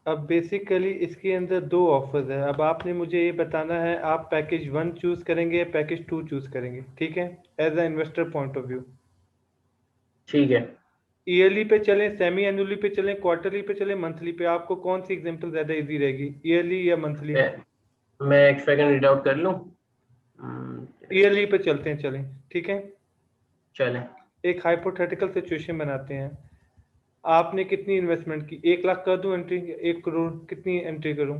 अब बेसिकली इसके अंदर दो ऑफर्स है। अब आपने मुझे ये बताना है आप पैकेज 1 चूज करेंगे या पैकेज 2 चूज करेंगे, ठीक है, as a investor point of view. ठीक है। ईयरली पे चलें, सेमी एनुअली पे चलें, क्वार्टरली पे चलें, मंथली पे, आपको कौन सी एग्जांपल ज्यादा इजी रहेगी, ईयरली या मंथली? मैं एक सेकंड रीड आउट कर लूं। ईयरली पे चलते हैं, चलें, ठीक है। चलें। एक हाइपोथेटिकल सिचुएशन बनाते हैं। आपने कितनी इन्वेस्टमेंट की, 1 लाख कर दूं एंट्री, 1 करोड़, कितनी एंट्री करूं?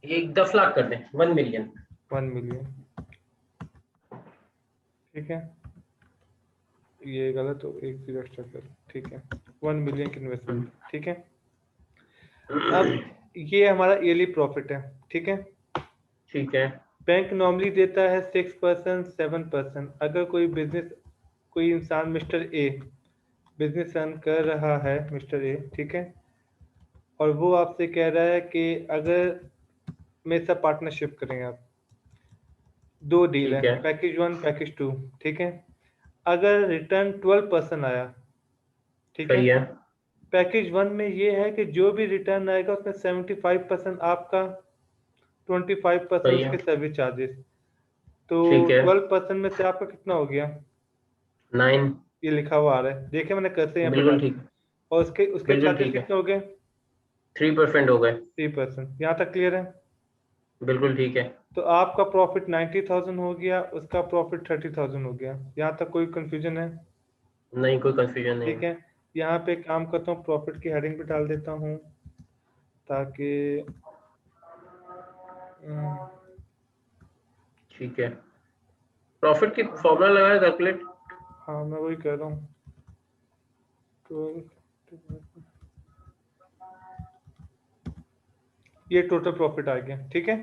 एक 10 लाख कर दें, 1 मिलियन। 1 मिलियन, ठीक है। ये गलत हो, एक जीरो एक्स्ट्रा कर, ठीक है। 1 मिलियन की इन्वेस्टमेंट, ठीक है। अब ये हमारा ईयरली प्रॉफिट है, ठीक है। ठीक है। बैंक नॉर्मली देता है 6%, 7%। अगर कोई बिजनेस, कोई इंसान मिस्टर ए बिजनेस रन कर रहा है, मिस्टर ए, ठीक है, और वो आपसे कह रहा है कि अगर मेरे साथ पार्टनरशिप करेंगे आप, दो डील है, ठीक है। पैकेज 1 पैकेज 2, ठीक है। अगर रिटर्न 12% आया, ठीक है, सही है। पैकेज 1 में ये है कि जो भी रिटर्न आएगा उसमें 75% आपका, 25% सही है। उसके सर्विस चार्जेस। तो ठीक है। 12% में से आपका कितना हो गया? 9। ये लिखा हुआ आ रहा है, देखिए मैंने कैसे यहाँ पे बिल्कुल डाल। ठीक। और उसके उसके बिल्कुल चार्जेस ठीक है। कितने हो गए? 3% हो गए। 3%। यहाँ तक क्लियर है? बिल्कुल ठीक है। तो आपका प्रॉफिट 90,000 हो गया, उसका प्रॉफिट 30,000 हो गया। यहाँ तक कोई कंफ्यूजन है? नहीं, कोई कंफ्यूजन नहीं ठीक है। है। यहाँ पे काम करता हूँ, प्रॉफिट की हेडिंग भी डाल देता हूँ ताकि ठीक है। प्रॉफिट की फॉर्मूला लगाया कैलकुलेट। हाँ मैं वही कह रहा हूँ। तो ये टोटल प्रॉफिट आ गया, ठीक है।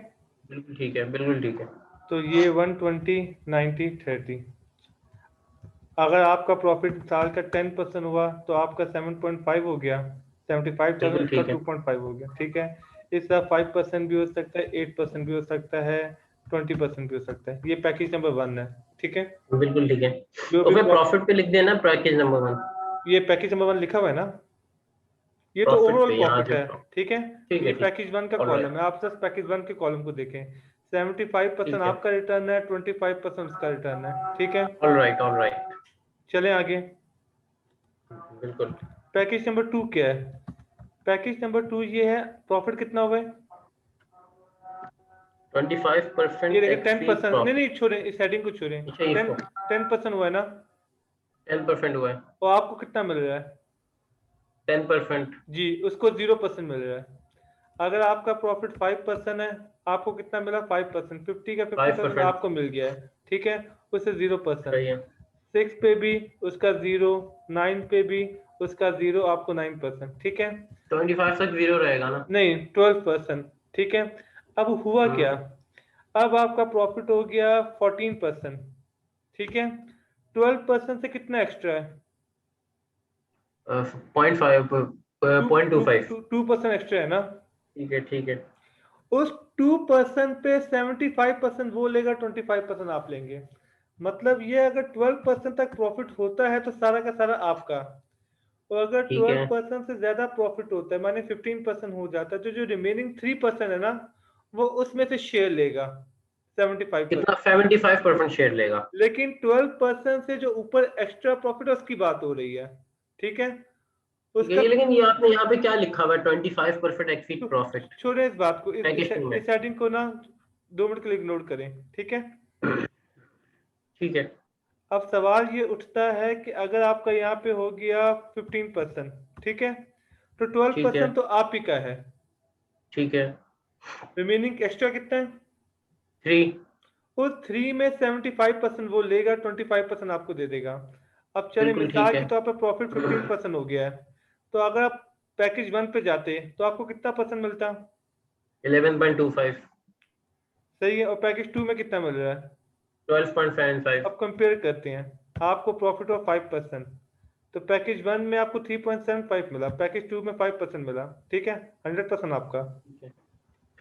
बिल्कुल ठीक है। बिल्कुल ठीक है। तो ये 120, 90, 30। अगर आपका प्रॉफिट साल का 10% हुआ तो आपका 7.5 हो गया, 75,000, बिल्कुल उसका ठीक है। 2.5 हो गया, ठीक है। इसका 5% भी हो सकता है, 8% भी हो सकता है, 20% भी हो सकता है। ये पैकेज नंबर 1 है, ठीक है। बिल्कुल ठीक है। जो तो भी फिर प्रॉफिट पे लिख देना पैकेज नंबर 1। ये पैकेज नंबर 1 लिखा हुआ है ना, ये तो प्रॉफिट ओवरऑल पे यहाँ प्रॉफिट से है, ठीक है। ठीक ये है। ठीक। पैकेज 1 का कॉलम ऑलराइट। है, आप बस पैकेज 1 के कॉलम को देखें। 75% ठीक है। आपका रिटर्न है, 25% उसका रिटर्न है, ठीक है। ऑलराइट। ऑलराइट। चलें आगे। बिल्कुल। पैकेज नंबर 2 क्या है? पैकेज नंबर 2 ये है, प्रॉफिट कितना हुआ है? ये 25% देखिए टैक्स फ्री 10%, नहीं नहीं प्रॉफिट। छोड़ें, इस हेडिंग को छोड़ें। अच्छा, ये 10% हुआ है ना? 10% हुआ है। और आपको कितना मिल रहा है? 10%। जी, उसको 0% मिल रहा है। अगर आपका प्रॉफिट 5% है, आपको कितना मिला? 5%। 50 का 50% 5%। आपको मिल गया है, ठीक है। उससे 0%। सही है। 6 पे भी उसका 0, 9 पे भी उसका 0, आपको 9%, ठीक है। 25 तक जीरो रहेगा ना? नहीं, 12%, ठीक है। अब हुआ क्या? हम्म। अब आपका प्रॉफिट हो गया 14%, ठीक है। 12% से कितना एक्स्ट्रा है? 0.5, टू टू 0.25। टू 2% एक्स्ट्रा है ना? ठीक है। ठीक है। उस 2% पे 75% वो लेगा, 25% आप लेंगे। मतलब ये अगर 12% तक प्रॉफिट होता है तो सारा का सारा आपका। और अगर ठीक है। 12% से ज्यादा प्रॉफिट होता है, माने 15% हो जाता है, तो जो रिमेनिंग 3% है ना, वो उसमें से शेयर लेगा, 75%। कितना? 75% शेयर लेगा। लेकिन 12% से जो ऊपर एक्स्ट्रा प्रॉफिट है उसकी बात हो रही है, ठीक है। ठीक है। उसका ये लेकिन ये आपने यहाँ पे क्या लिखा हुआ है? 25% एक्सीड प्रॉफिट छोड़े इस बात को, पैकेज 2 में। इस हेडिंग को ना 2 मिनट के लिए इग्नोर करें, ठीक है। ठीक है। अब सवाल ये उठता है कि अगर आपका यहाँ पे हो गया 15%, ठीक है, तो ठीक है। 12% तो आप ही का है। ठीक है। रिमेनिंग एक्स्ट्रा कितना है? 3। उस 3 में 75% वो लेगा, 25% आपको दे देगा। अब चले बिल्कुल ठीक मिसाल है। के तौर पर प्रॉफिट 15% हो गया है, तो अगर आप पैकेज 1 पे जाते तो आपको कितना परसेंट मिलता? 11.25। सही है। और पैकेज 2 में कितना मिल रहा है? 12.75। अब कंपेयर करते हैं। आपको प्रॉफिट हुआ 5%, तो पैकेज 1 में आपको 3.75 मिला, पैकेज 2 में 5% मिला, ठीक है। 100% आपका। ठीक है।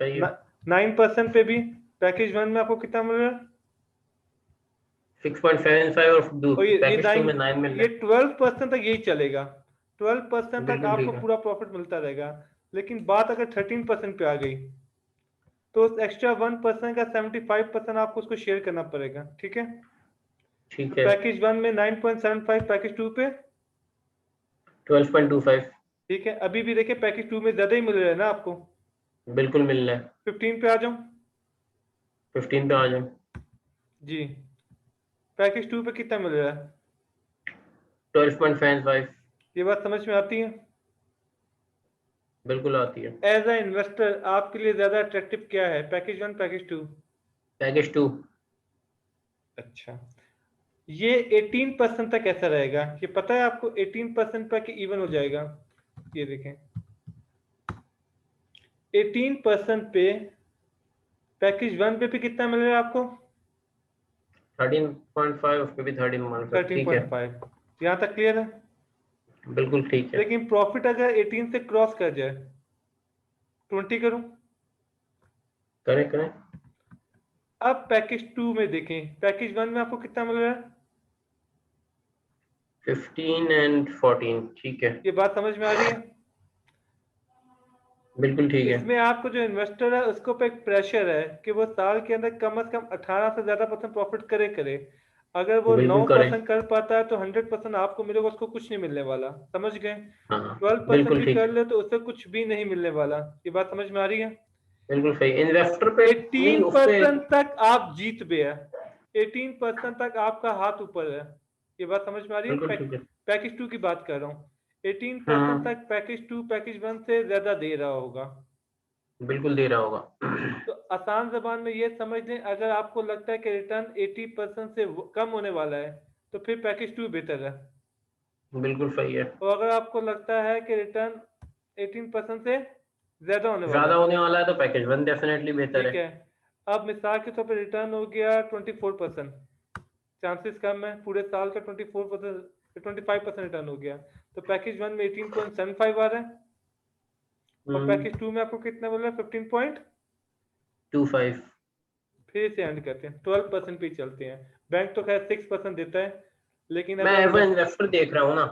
सही है। 9% पे भी पैकेज 1 में आपको कितना मिल रहा है? 6.75 और और ये पैकेज 2 9, में 9 मिल रहा ये 12% तक यही चलेगा। 12% है। तक बिल्कुल आपको ठीक है। पूरा प्रॉफिट मिलता रहेगा। लेकिन बात अगर 13% पे आ गई तो उस एक्स्ट्रा 1% का 75% आपको उसको शेयर करना पड़ेगा, ठीक है। ठीक तो है। पैकेज 1 में 9.75, पैकेज 2 पे 12.25। ठीक है। अभी भी देखिए पैकेज 2 में ज्यादा ही मिल रहा है ना आपको। बिल्कुल मिल रहा है। 15 पे आ जाऊं 15 पे आ जाओ। जी। पैकेज 2 पे कितना मिल रहा है? 12.55। ये बात समझ में आती है? बिल्कुल आती है। एज अ इन्वेस्टर आपके लिए ज्यादा अट्रैक्टिव क्या है, पैकेज 1 पैकेज 2? पैकेज 2। अच्छा, ये 18% तक ऐसा रहेगा, ये पता है आपको? 18% तक इवन हो जाएगा। ये देखें 18% पे पैकेज 1 पे भी कितना मिल रहा है आपको? 13.5, उस पर भी 13 मान सकते, ठीक है। 13.5। यहाँ तक क्लियर है? बिल्कुल ठीक है। लेकिन प्रॉफिट अगर 18 से क्रॉस कर जाए, 20 करूं? करें करें। अब पैकेज 2 में देखें, पैकेज 1 में आपको कितना मिल रहा है? 15 एंड 14, ठीक है। ये बात समझ में आ रही है? बिल्कुल ठीक है। इसमें आपको जो इन्वेस्टर है उसको पे एक प्रेशर है कि वो साल के अंदर कम से कम 18 से ज्यादा % प्रॉफिट करे। अगर वो बिल्कुल करें। 9% कर पाता है तो 100% आपको मिलेगा, उसको कुछ नहीं मिलने वाला, समझ गए? हाँ 12% बिल्कुल भी ठीक कर है। ले तो उससे कुछ भी नहीं मिलने वाला। ये बात समझ में आ रही है? बिल्कुल सही, इन्वेस्टर पे नहीं, उस पे। 18% तक आप जीत पे है, 18% तक आपका हाथ ऊपर है। ये बात समझ में आ रही है? बिल्कुल ठीक है। पैकेज 2 की बात कर रहा हूँ। 18% हाँ तक पैकेज 2 पैकेज 1 से ज्यादा दे रहा होगा। बिल्कुल दे रहा होगा। तो आसान जबान में ये समझ लें, अगर आपको लगता है कि रिटर्न 80% से कम होने वाला है तो फिर पैकेज 2 बेहतर है। बिल्कुल सही है। और अगर आपको लगता है कि रिटर्न 18% से ज्यादा होने वाला ज्यादा है, होने वाला है तो पैकेज 1 डेफिनेटली बेहतर ठीक है। है। अब मिसाल के तौर पर रिटर्न हो गया 24%, चांसेस कम है पूरे साल का 24%, 25% रिटर्न हो गया, तो पैकेज 1 में 18.75 आ रहा है और पैकेज 2 में आपको कितना मिल रहा है? 15. 25। फिर से एंड करते हैं 12% पे ही चलते हैं। बैंक तो खैर 6% देता है, लेकिन मैं अगर एज इन्वेस्टर देख रहा हूँ ना।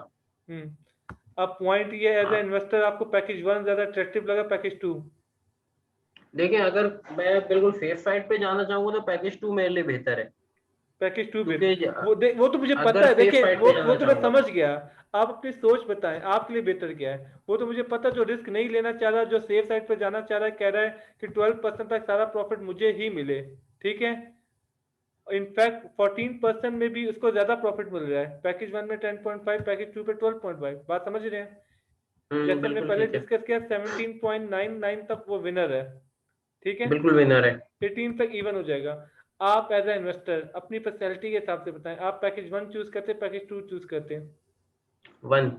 अब पॉइंट ये, एज ए हाँ, इन्वेस्टर आपको पैकेज 1 ज्यादा अट्रैक्टिव लगा, पैकेज 2? देखिए अगर मैं बिल्कुल सेफ साइड पे जाना चाहूंगा तो पैकेज 2 मेरे लिए बेहतर है। पैकेज 2 क्योंकि वो तो मुझे पता अगर है, सेफ देखिए साइड वो पे वो जाना तो मैं चाहूंगा समझ गया। आप अपनी सोच बताएं आपके लिए बेहतर क्या है, वो तो मुझे पता। जो रिस्क नहीं लेना चाह रहा, जो सेफ साइड पे जाना चाह रहा है, कह रहा है कि 12% तक सारा प्रॉफिट मुझे ही मिले, ठीक है। इनफैक्ट 14% में भी उसको ज्यादा प्रॉफिट मिल रहा है, पैकेज 1 में 10.5, पैकेज 2 पे 12.5। बात समझ रहे हैं? जैसे हमने बिल्कुल पहले ठीक है। डिस्कस किया 17.99 तक वो विनर है, ठीक है। बिल्कुल विनर है। 18 तक इवन हो जाएगा। आप एज ए इन्वेस्टर अपनी पर्सनैलिटी के हिसाब से बताएं, आप पैकेज 1 चूज करते हैं, पैकेज 2 चूज करते हैं? 1।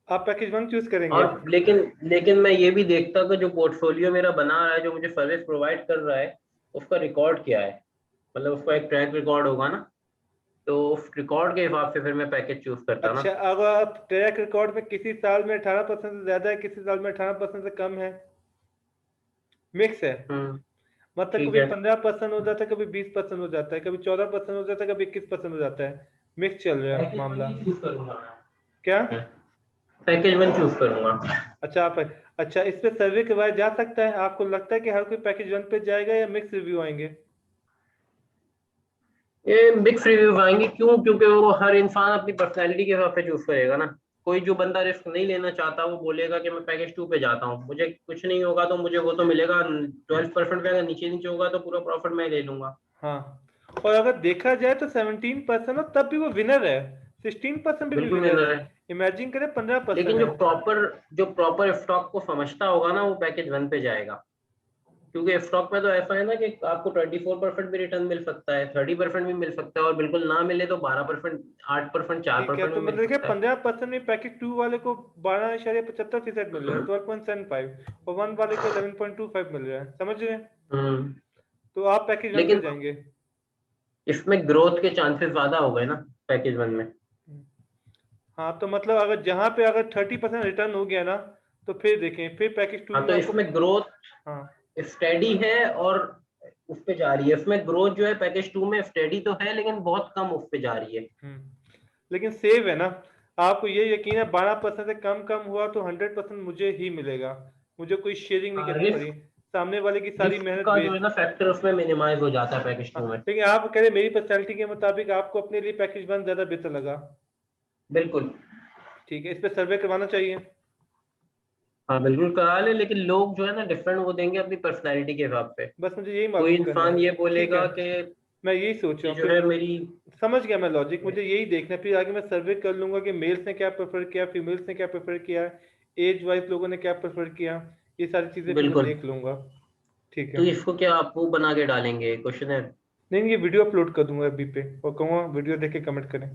आप पैकेज 1 चूज करेंगे? और लेकिन लेकिन मैं ये भी देखता हूँ कि जो पोर्टफोलियो मेरा बना रहा है, जो मुझे सर्विस प्रोवाइड कर रहा है, उसका रिकॉर्ड क्या है। मतलब उसका एक ट्रैक रिकॉर्ड होगा ना, तो उस रिकॉर्ड के हिसाब से फिर मैं पैकेज चूज करता ना। अच्छा, अगर आप ट्रैक रिकॉर्ड में किसी साल में 18% से ज्यादा है, किसी साल में 18% से कम है, मिक्स है, मतलब ठीक कभी है। 15% हो जाता है, कभी 20% हो जाता है, कभी 14% हो जाता है, कभी 21% हो जाता है, मिक्स चल रहा है पैकेज वन मामला। ही चूज करूंगा क्या? मैं। पैकेज 1 चूज करूंगा। अच्छा आप, अच्छा इस पे सर्वे करवाया जा सकता है? आपको लगता है कि हर कोई पैकेज 1 पे जाएगा या मिक्स रिव्यू आएंगे? ये मिक्स रिव्यूज आएंगे, क्यों? क्योंकि वो हर इंसान अपनी पर्सनैलिटी के हिसाब से चूज करेगा ना। कोई जो बंदा रिस्क नहीं लेना चाहता वो बोलेगा कि मैं पैकेज 2 पे जाता हूँ, मुझे कुछ नहीं होगा तो मुझे वो तो मिलेगा 12% पे, अगर नीचे नीचे होगा तो पूरा प्रॉफिट मैं ले लूंगा। हाँ, और अगर देखा जाए तो 17% हो तब भी वो विनर है, 16% भी बिल्कुल विनर विनर है। है। इमेजिन करें 15% लेकिन है। जो प्रॉपर स्टॉक को समझता होगा ना, वो पैकेज 1 पे जाएगा। क्योंकि स्टॉक में तो ऐसा है ना कि आपको 24% भी रिटर्न मिल सकता है, 30% भी मिल सकता है, और बिल्कुल ना मिले तो 12%, 8%, चार ठीक है, परसेंट तो भी मिल मतलब देखिए सकता है। 15% में पैकेज 2 वाले को 12.75% मिल रहा है, 12.75, और 1 वाले को 11.25 मिल रहा है, समझ रहे हैं? हम्म। तो आप पैकेज 1 पे लेकिन जाएंगे? इसमें ग्रोथ के चांसेस ज्यादा हो गए ना पैकेज 1 में। हाँ, तो मतलब अगर जहाँ पे अगर 30% रिटर्न हो गया ना, तो फिर देखें, फिर पैकेज 2 हाँ में तो आपको। इसमें ग्रोथ हाँ। स्टेडी है, और उस पे जा रही है। इसमें ग्रोथ जो है पैकेज 2 में स्टेडी तो है, लेकिन बहुत कम उस पे जा रही है। लेकिन सेव है ना, आपको ये यकीन है 12% से कम कम हुआ तो 100% मुझे ही मिलेगा, मुझे कोई शेयरिंग नहीं हाँ, करनी पड़ी, सामने वाले की सारी रिस्क मेहनत का जो है वेस्ट। ना फैक्टर उसमें मिनिमाइज हो जाता है पैकेज हाँ, टू में। लेकिन आप कह रहे मेरी पर्सनैलिटी के मुताबिक आपको अपने लिए पैकेज 1 ज्यादा बेहतर लगा। बिल्कुल। ठीक है, इस पे सर्वे करवाना चाहिए। हाँ बिल्कुल करा ले, लेकिन लोग जो है ना डिफरेंट वो देंगे अपनी पर्सनैलिटी के हिसाब पे। बस मुझे यही कोई मालूम करना इंसान है। ये ठीक है, बोलेगा मैं यही सोच रहा कि हूँ जो फिर। है मेरी, समझ गया मैं लॉजिक, मुझे यही देखना है, फिर आगे मैं सर्वे कर लूंगा कि मेल्स ने क्या प्रेफर किया, फीमेल्स ने क्या प्रेफर किया, एज वाइज लोगों ने क्या प्रेफर किया, ये सारी चीज़ें फिर मैं बिल्कुल। देख लूंगा। ठीक तो है। इसको क्या आप वो बना के डालेंगे क्वेश्चन है? नहीं, ये वीडियो अपलोड कर दूंगा अभी पे और कहूँगा वीडियो देख के कमेंट करें।